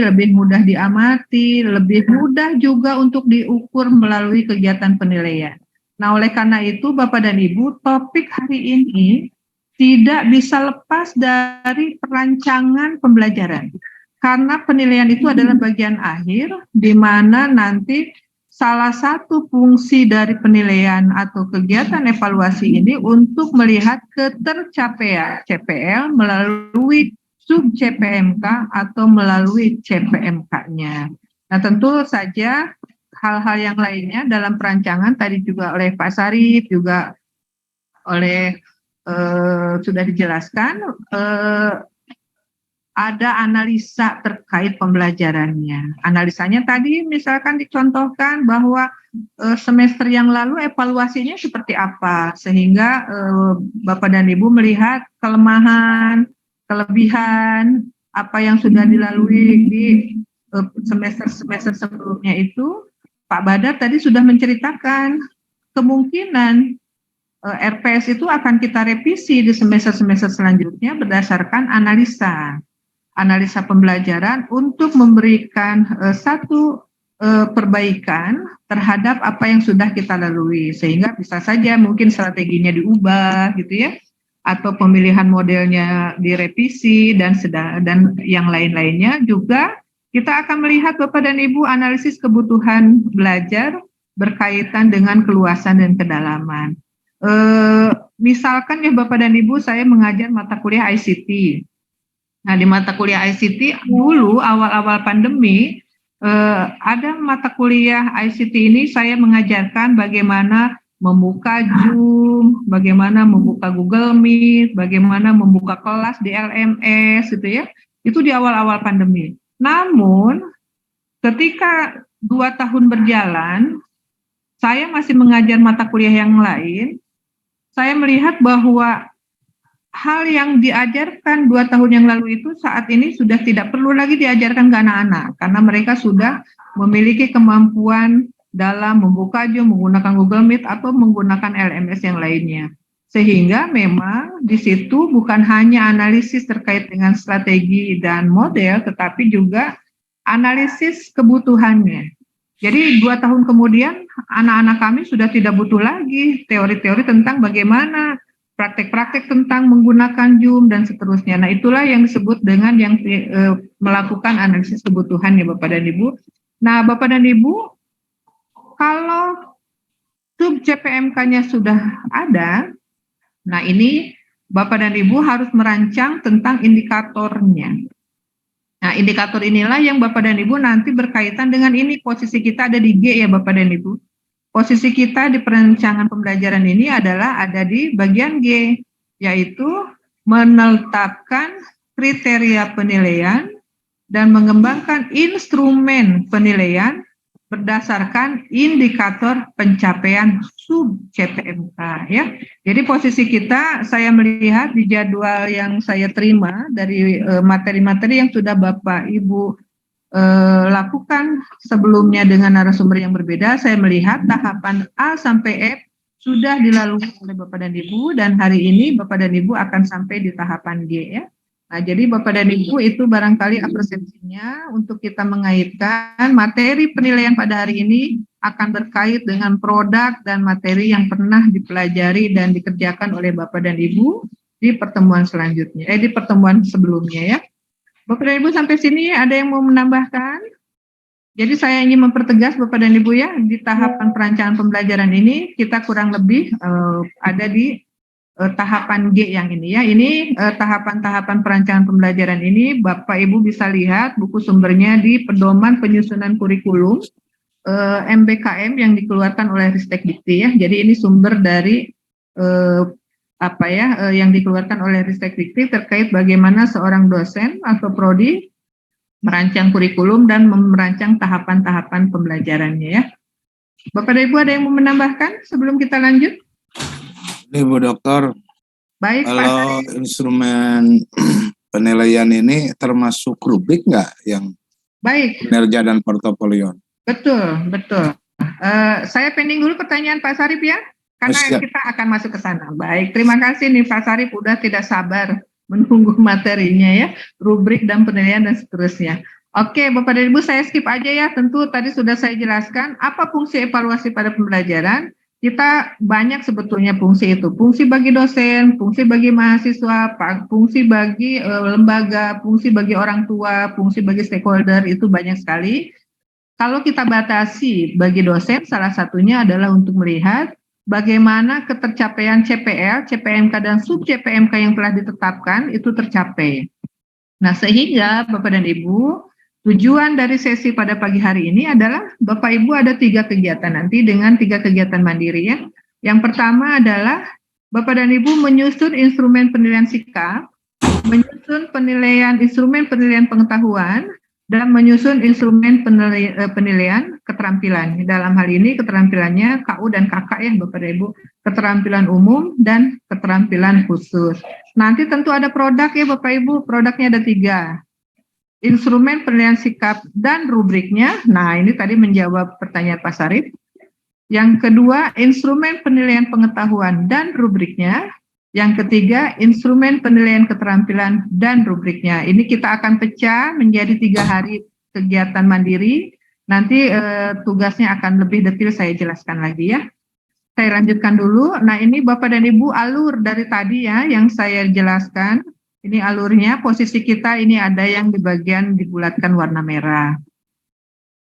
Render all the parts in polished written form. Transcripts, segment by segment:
lebih mudah diamati, lebih mudah juga untuk diukur melalui kegiatan penilaian. Nah, oleh karena itu, Bapak dan Ibu, topik hari ini tidak bisa lepas dari perancangan pembelajaran. Karena penilaian itu adalah bagian akhir, di mana nanti salah satu fungsi dari penilaian atau kegiatan evaluasi ini untuk melihat ketercapaian CPL melalui sub CPMK atau melalui CPMK-nya. Nah, tentu saja hal-hal yang lainnya dalam perancangan tadi juga oleh Pak Sarif, juga oleh sudah dijelaskan, ada analisa terkait pembelajarannya. Analisanya tadi misalkan dicontohkan bahwa semester yang lalu evaluasinya seperti apa, sehingga Bapak dan Ibu melihat kelemahan, kelebihan, apa yang sudah dilalui di semester-semester sebelumnya itu. Pak Badar tadi sudah menceritakan kemungkinan RPS itu akan kita revisi di semester-semester selanjutnya berdasarkan analisa pembelajaran untuk memberikan satu perbaikan terhadap apa yang sudah kita lalui, sehingga bisa saja mungkin strateginya diubah gitu ya, atau pemilihan modelnya direvisi dan yang lain-lainnya. Juga kita akan melihat Bapak dan Ibu analisis kebutuhan belajar berkaitan dengan keluasan dan kedalaman. Misalkan ya Bapak dan Ibu, saya mengajar mata kuliah ICT. Nah, di mata kuliah ICT dulu awal-awal pandemi ada mata kuliah ICT ini saya mengajarkan bagaimana membuka Zoom, bagaimana membuka Google Meet, bagaimana membuka kelas di LMS gitu ya. Itu di awal-awal pandemi. Namun ketika 2 tahun berjalan, saya masih mengajar mata kuliah yang lain. Saya melihat bahwa hal yang diajarkan 2 tahun yang lalu itu saat ini sudah tidak perlu lagi diajarkan ke anak-anak, karena mereka sudah memiliki kemampuan dalam membuka Zoom, menggunakan Google Meet, atau menggunakan LMS yang lainnya. Sehingga memang di situ bukan hanya analisis terkait dengan strategi dan model, tetapi juga analisis kebutuhannya. Jadi 2 tahun kemudian anak-anak kami sudah tidak butuh lagi teori-teori tentang bagaimana praktek-praktek tentang menggunakan Zoom dan seterusnya. Nah, itulah yang disebut dengan yang melakukan analisis kebutuhan ya Bapak dan Ibu. Nah, Bapak dan Ibu, kalau sub CPMK-nya sudah ada, nah ini Bapak dan Ibu harus merancang tentang indikatornya. Nah, indikator inilah yang Bapak dan Ibu nanti berkaitan dengan ini. Posisi kita ada di G ya Bapak dan Ibu. Posisi kita di perencanaan pembelajaran ini adalah ada di bagian G, yaitu menetapkan kriteria penilaian dan mengembangkan instrumen penilaian berdasarkan indikator pencapaian sub CPMK ya. Jadi posisi kita, saya melihat di jadwal yang saya terima dari materi-materi yang sudah Bapak Ibu lakukan sebelumnya dengan narasumber yang berbeda, saya melihat tahapan A sampai F sudah dilalui oleh Bapak dan Ibu, dan hari ini Bapak dan Ibu akan sampai di tahapan G ya. Nah, jadi Bapak dan Ibu itu barangkali persepsinya untuk kita mengaitkan materi penilaian pada hari ini akan berkait dengan produk dan materi yang pernah dipelajari dan dikerjakan oleh Bapak dan Ibu di pertemuan selanjutnya, di pertemuan sebelumnya ya. Bapak dan Ibu sampai sini ada yang mau menambahkan? Jadi saya ingin mempertegas Bapak dan Ibu ya, di tahapan perancangan pembelajaran ini kita kurang lebih ada di tahapan G yang ini ya. Ini tahapan-tahapan perancangan pembelajaran ini Bapak Ibu bisa lihat buku sumbernya di Pedoman Penyusunan Kurikulum MBKM yang dikeluarkan oleh Ristek Dikti ya. Jadi ini sumber dari yang dikeluarkan oleh Ristek Dikti terkait bagaimana seorang dosen atau prodi merancang kurikulum dan merancang tahapan-tahapan pembelajarannya ya. Bapak dan Ibu ada yang mau menambahkan sebelum kita lanjut? Ibu Dokter, baik, kalau instrumen penilaian ini termasuk rubrik nggak yang baik kinerja dan portofolio? Betul. Saya pending dulu pertanyaan Pak Sarif ya, karena kita akan masuk ke sana. Baik, terima kasih nih Pak Sarif, udah tidak sabar menunggu materinya ya, rubrik dan penilaian dan seterusnya. Oke, Bapak dan Ibu, saya skip aja ya. Tentu tadi sudah saya jelaskan apa fungsi evaluasi pada pembelajaran. Kita banyak sebetulnya fungsi itu. Fungsi bagi dosen, fungsi bagi mahasiswa, fungsi bagi lembaga, fungsi bagi orang tua, fungsi bagi stakeholder, itu banyak sekali. Kalau kita batasi bagi dosen, salah satunya adalah untuk melihat bagaimana ketercapaian CPL, CPMK, dan sub CPMK yang telah ditetapkan itu tercapai. Nah, sehingga Bapak dan Ibu, tujuan dari sesi pada pagi hari ini adalah Bapak Ibu ada 3 kegiatan nanti dengan 3 kegiatan mandiri ya. Yang pertama adalah Bapak dan Ibu menyusun instrumen penilaian sikap, menyusun instrumen penilaian pengetahuan, dan menyusun instrumen penilaian keterampilan. Dalam hal ini keterampilannya KU dan KK ya Bapak dan Ibu, keterampilan umum dan keterampilan khusus. Nanti tentu ada produk ya Bapak Ibu, produknya ada 3. Instrumen penilaian sikap dan rubriknya, nah ini tadi menjawab pertanyaan Pak Sarif. Yang kedua, instrumen penilaian pengetahuan dan rubriknya. Yang ketiga, instrumen penilaian keterampilan dan rubriknya. Ini kita akan pecah menjadi 3 hari kegiatan mandiri. Nanti tugasnya akan lebih detail saya jelaskan lagi ya. Saya lanjutkan dulu. Nah, ini Bapak dan Ibu alur dari tadi ya yang saya jelaskan. Ini alurnya, posisi kita ini ada yang di bagian dibulatkan warna merah.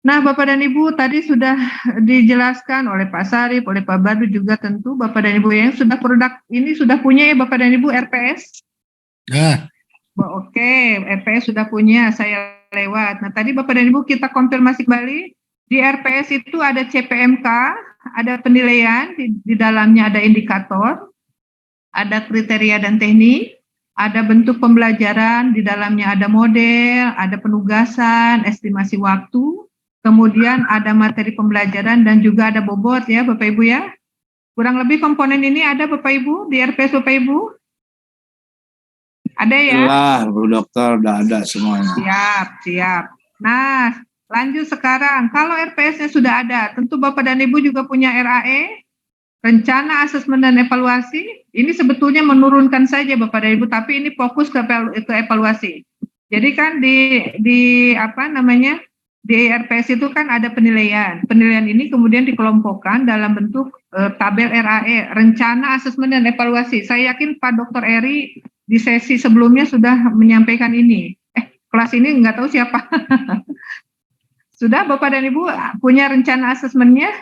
Nah, Bapak dan Ibu tadi sudah dijelaskan oleh Pak Sarif, oleh Pak Badu juga tentu Bapak dan Ibu yang sudah produk ini sudah punya ya Bapak dan Ibu RPS? Ya. Oke, RPS sudah punya, saya lewat. Nah, tadi Bapak dan Ibu kita konfirmasi kembali, di RPS itu ada CPMK, ada penilaian, di dalamnya ada indikator, ada kriteria dan teknik, ada bentuk pembelajaran, di dalamnya ada model, ada penugasan, estimasi waktu, kemudian ada materi pembelajaran dan juga ada bobot ya Bapak Ibu ya. Kurang lebih komponen ini ada Bapak Ibu di RPS Bapak Ibu? Ada ya? Lah, Bu Dokter, udah ada semuanya. Siap. Nah, lanjut sekarang. Kalau RPS-nya sudah ada, tentu Bapak dan Ibu juga punya RAE, rencana asesmen dan evaluasi. Ini sebetulnya menurunkan saja Bapak dan Ibu, tapi ini fokus ke evaluasi. Jadi kan di apa namanya? Di RPS itu kan ada penilaian. Penilaian ini kemudian dikelompokkan dalam bentuk tabel RAE, rencana asesmen dan evaluasi. Saya yakin Pak Dr. Eri di sesi sebelumnya sudah menyampaikan ini. Kelas ini nggak tahu siapa. Sudah Bapak dan Ibu punya rencana asesmennya?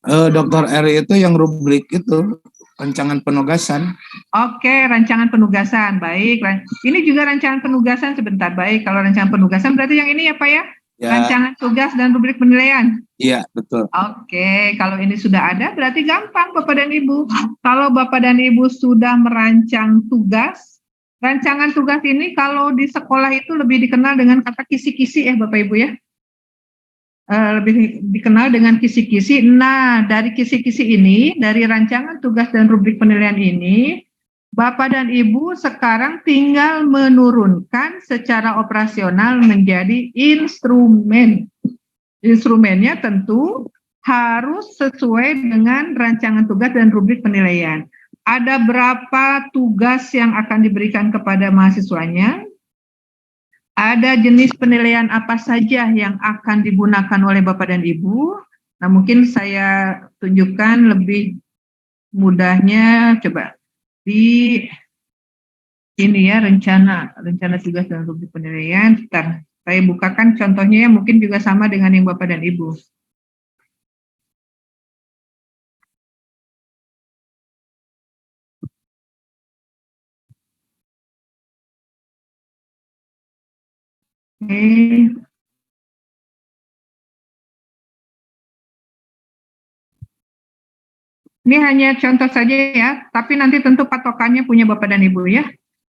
Dr. Eri itu yang rubrik itu, rancangan penugasan. Oke, rancangan penugasan. Baik. Ini juga rancangan penugasan sebentar. Baik, kalau rancangan penugasan berarti yang ini ya Pak ya? Ya. Rancangan tugas dan rubrik penilaian. Iya, betul. Oke, kalau ini sudah ada berarti gampang Bapak dan Ibu. Kalau Bapak dan Ibu sudah merancang tugas, rancangan tugas ini kalau di sekolah itu lebih dikenal dengan kata kisi-kisi ya Bapak Ibu ya. Lebih dikenal dengan kisi-kisi. Nah, dari kisi-kisi ini, dari rancangan tugas dan rubrik penilaian ini, Bapak dan Ibu sekarang tinggal menurunkan secara operasional menjadi instrumen. Instrumennya tentu harus sesuai dengan rancangan tugas dan rubrik penilaian. Ada berapa tugas yang akan diberikan kepada mahasiswanya? Ada jenis penilaian apa saja yang akan digunakan oleh Bapak dan Ibu? Nah, mungkin saya tunjukkan lebih mudahnya, coba di ini ya, rencana tugas dan rubrik penilaian. Bentar, saya bukakan contohnya ya, mungkin juga sama dengan yang Bapak dan Ibu. Oke. Ini hanya contoh saja ya, tapi nanti tentu patokannya punya Bapak dan Ibu ya.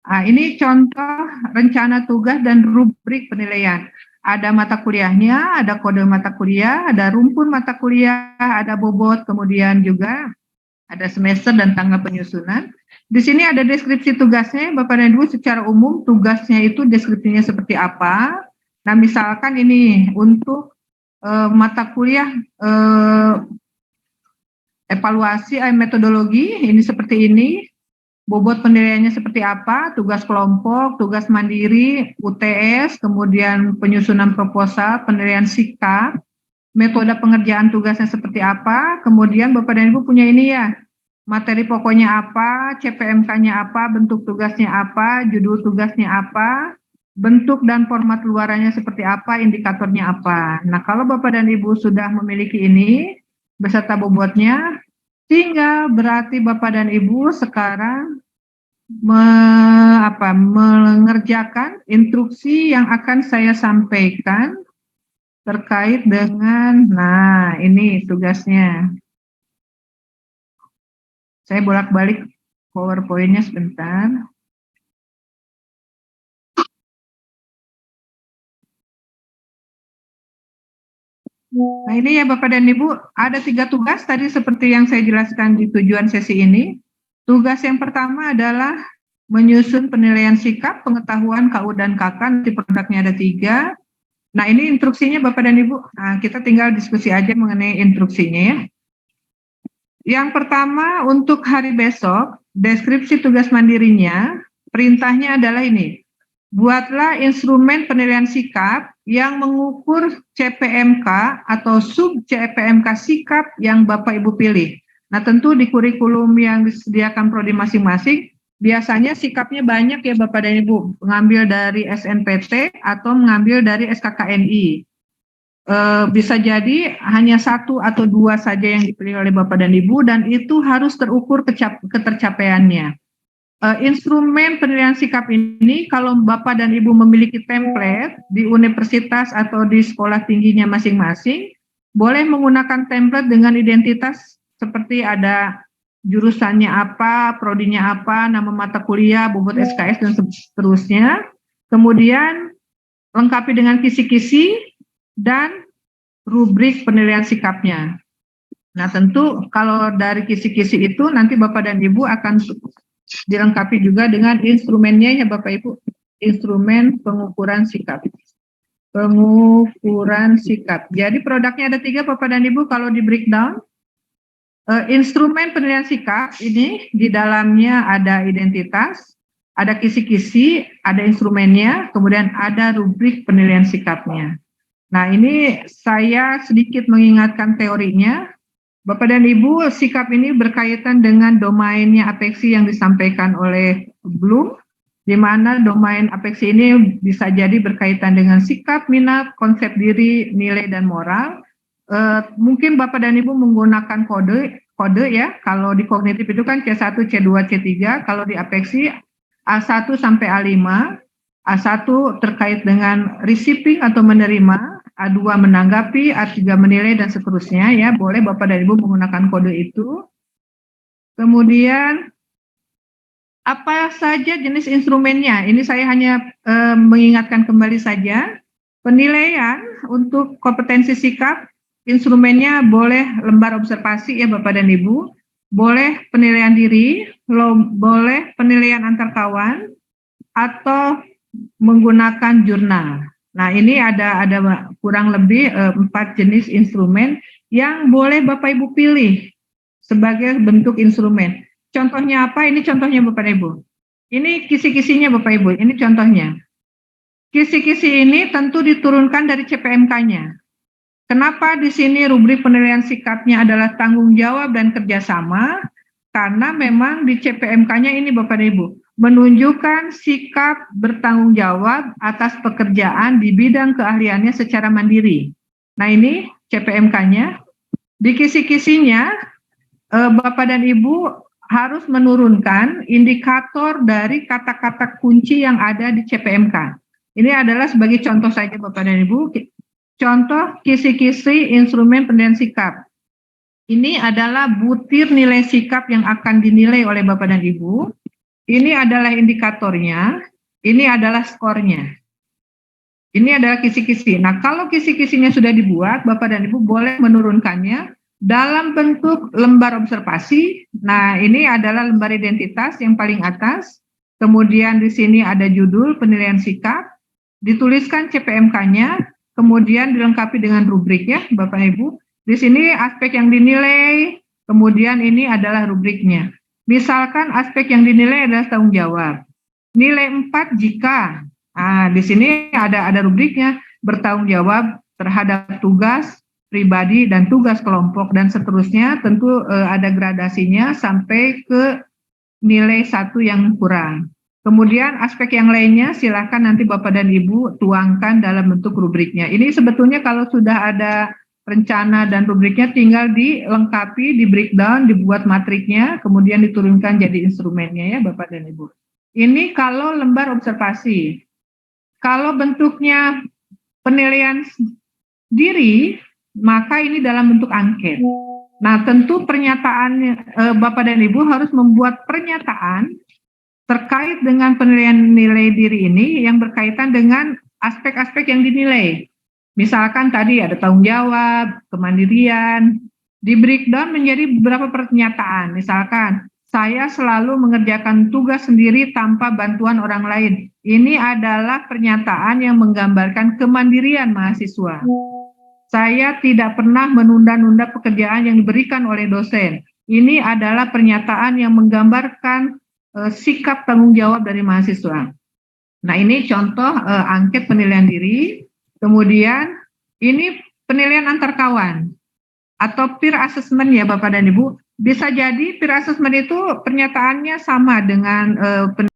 Nah, ini contoh rencana tugas dan rubrik penilaian. Ada mata kuliahnya, ada kode mata kuliah, ada rumpun mata kuliah, ada bobot, kemudian juga ada semester dan tanggal penyusunan. Di sini ada deskripsi tugasnya, Bapak dan Ibu secara umum tugasnya itu deskripsinya seperti apa. Nah, misalkan ini untuk mata kuliah evaluasi metodologi, ini seperti ini. bobot penilaiannya seperti apa, tugas kelompok, tugas mandiri, UTS, kemudian penyusunan proposal, penilaian sikap, metode pengerjaan tugasnya seperti apa, kemudian Bapak dan Ibu punya ini ya, materi pokoknya apa, CPMK-nya apa, bentuk tugasnya apa, judul tugasnya apa, bentuk dan format luarannya seperti apa, indikatornya apa. Nah, kalau Bapak dan Ibu sudah memiliki ini, beserta bobotnya, sehingga berarti Bapak dan Ibu sekarang mengerjakan instruksi yang akan saya sampaikan terkait dengan, nah ini tugasnya. Saya bolak-balik PowerPoint-nya sebentar. Nah ini ya Bapak dan Ibu, ada 3 tugas tadi seperti yang saya jelaskan di tujuan sesi ini. Tugas yang pertama adalah menyusun penilaian sikap, pengetahuan KU dan KK, nanti produknya ada 3. Nah ini instruksinya Bapak dan Ibu, nah, kita tinggal diskusi aja mengenai instruksinya ya. Yang pertama untuk hari besok, deskripsi tugas mandirinya, perintahnya adalah ini. Buatlah instrumen penilaian sikap yang mengukur CPMK atau sub CPMK sikap yang Bapak Ibu pilih. Nah tentu di kurikulum yang disediakan prodi masing-masing, biasanya sikapnya banyak ya Bapak dan Ibu, mengambil dari SNPT atau mengambil dari SKKNI. Bisa jadi hanya 1 atau 2 saja yang dipilih oleh Bapak dan Ibu, dan itu harus terukur ketercapaiannya. Instrumen penilaian sikap ini kalau Bapak dan Ibu memiliki template di universitas atau di sekolah tingginya masing-masing, boleh menggunakan template dengan identitas seperti ada jurusannya apa, prodinya apa, nama mata kuliah, bobot SKS, dan seterusnya. Kemudian lengkapi dengan kisi-kisi dan rubrik penilaian sikapnya. Nah tentu kalau dari kisi-kisi itu nanti Bapak dan Ibu akan dilengkapi juga dengan instrumennya ya Bapak Ibu, instrumen pengukuran sikap. Pengukuran sikap. Jadi produknya ada 3 Bapak dan Ibu kalau di breakdown. Instrumen penilaian sikap ini di dalamnya ada identitas, ada kisi-kisi, ada instrumennya, kemudian ada rubrik penilaian sikapnya. Nah ini saya sedikit mengingatkan teorinya. Bapak dan Ibu, sikap ini berkaitan dengan domainnya apeksi yang disampaikan oleh Bloom, di mana domain apeksi ini bisa jadi berkaitan dengan sikap, minat, konsep diri, nilai, dan moral. Mungkin Bapak dan Ibu menggunakan kode ya, kalau di kognitif itu kan C1, C2, C3, kalau di apeksi A1 sampai A5, A1 terkait dengan receiving atau menerima, A2 menanggapi, A3 menilai, dan seterusnya ya. Boleh Bapak dan Ibu menggunakan kode itu. Kemudian apa saja jenis instrumennya? Ini saya hanya mengingatkan kembali saja. Penilaian untuk kompetensi sikap, instrumennya boleh lembar observasi ya Bapak dan Ibu. Boleh penilaian diri, boleh penilaian antar kawan, atau menggunakan jurnal. Nah ini ada kurang lebih 4 jenis instrumen yang boleh Bapak Ibu pilih sebagai bentuk instrumen. Contohnya apa? Ini contohnya Bapak Ibu. Ini kisi-kisinya Bapak Ibu, ini contohnya. Kisi-kisi ini tentu diturunkan dari CPMK-nya. Kenapa di sini rubrik penilaian sikapnya adalah tanggung jawab dan kerjasama? Karena memang di CPMK-nya ini Bapak Ibu, menunjukkan sikap bertanggung jawab atas pekerjaan di bidang keahliannya secara mandiri. Nah ini CPMK-nya. Di kisi-kisinya, Bapak dan Ibu harus menurunkan indikator dari kata-kata kunci yang ada di CPMK. Ini adalah sebagai contoh saja Bapak dan Ibu. Contoh kisi-kisi instrumen penilaian sikap. Ini adalah butir nilai sikap yang akan dinilai oleh Bapak dan Ibu. Ini adalah indikatornya, ini adalah skornya. Ini adalah kisi-kisi. Nah, kalau kisi-kisinya sudah dibuat, Bapak dan Ibu boleh menurunkannya dalam bentuk lembar observasi. Nah, ini adalah lembar identitas yang paling atas. Kemudian di sini ada judul penilaian sikap, dituliskan CPMK-nya, kemudian dilengkapi dengan rubrik ya, Bapak Ibu. Di sini aspek yang dinilai, kemudian ini adalah rubriknya. Misalkan aspek yang dinilai adalah tanggung jawab. Nilai 4 jika, di sini ada rubriknya, bertanggung jawab terhadap tugas pribadi dan tugas kelompok dan seterusnya, tentu ada gradasinya sampai ke nilai 1 yang kurang. Kemudian aspek yang lainnya silakan nanti Bapak dan Ibu tuangkan dalam bentuk rubriknya. Ini sebetulnya kalau sudah ada rencana dan rubriknya tinggal dilengkapi, di breakdown, dibuat matriknya, kemudian diturunkan jadi instrumennya ya Bapak dan Ibu. Ini kalau lembar observasi. Kalau bentuknya penilaian diri, maka ini dalam bentuk angket. Nah, tentu pernyataan Bapak dan Ibu harus membuat pernyataan terkait dengan penilaian nilai diri ini yang berkaitan dengan aspek-aspek yang dinilai. Misalkan tadi ada tanggung jawab, kemandirian, di breakdown menjadi beberapa pernyataan. Misalkan, saya selalu mengerjakan tugas sendiri tanpa bantuan orang lain. Ini adalah pernyataan yang menggambarkan kemandirian mahasiswa. Saya tidak pernah menunda-nunda pekerjaan yang diberikan oleh dosen. Ini adalah pernyataan yang menggambarkan sikap tanggung jawab dari mahasiswa. Nah, ini contoh angket penilaian diri. Kemudian ini penilaian antar kawan atau peer assessment ya Bapak dan Ibu. Bisa jadi peer assessment itu pernyataannya sama dengan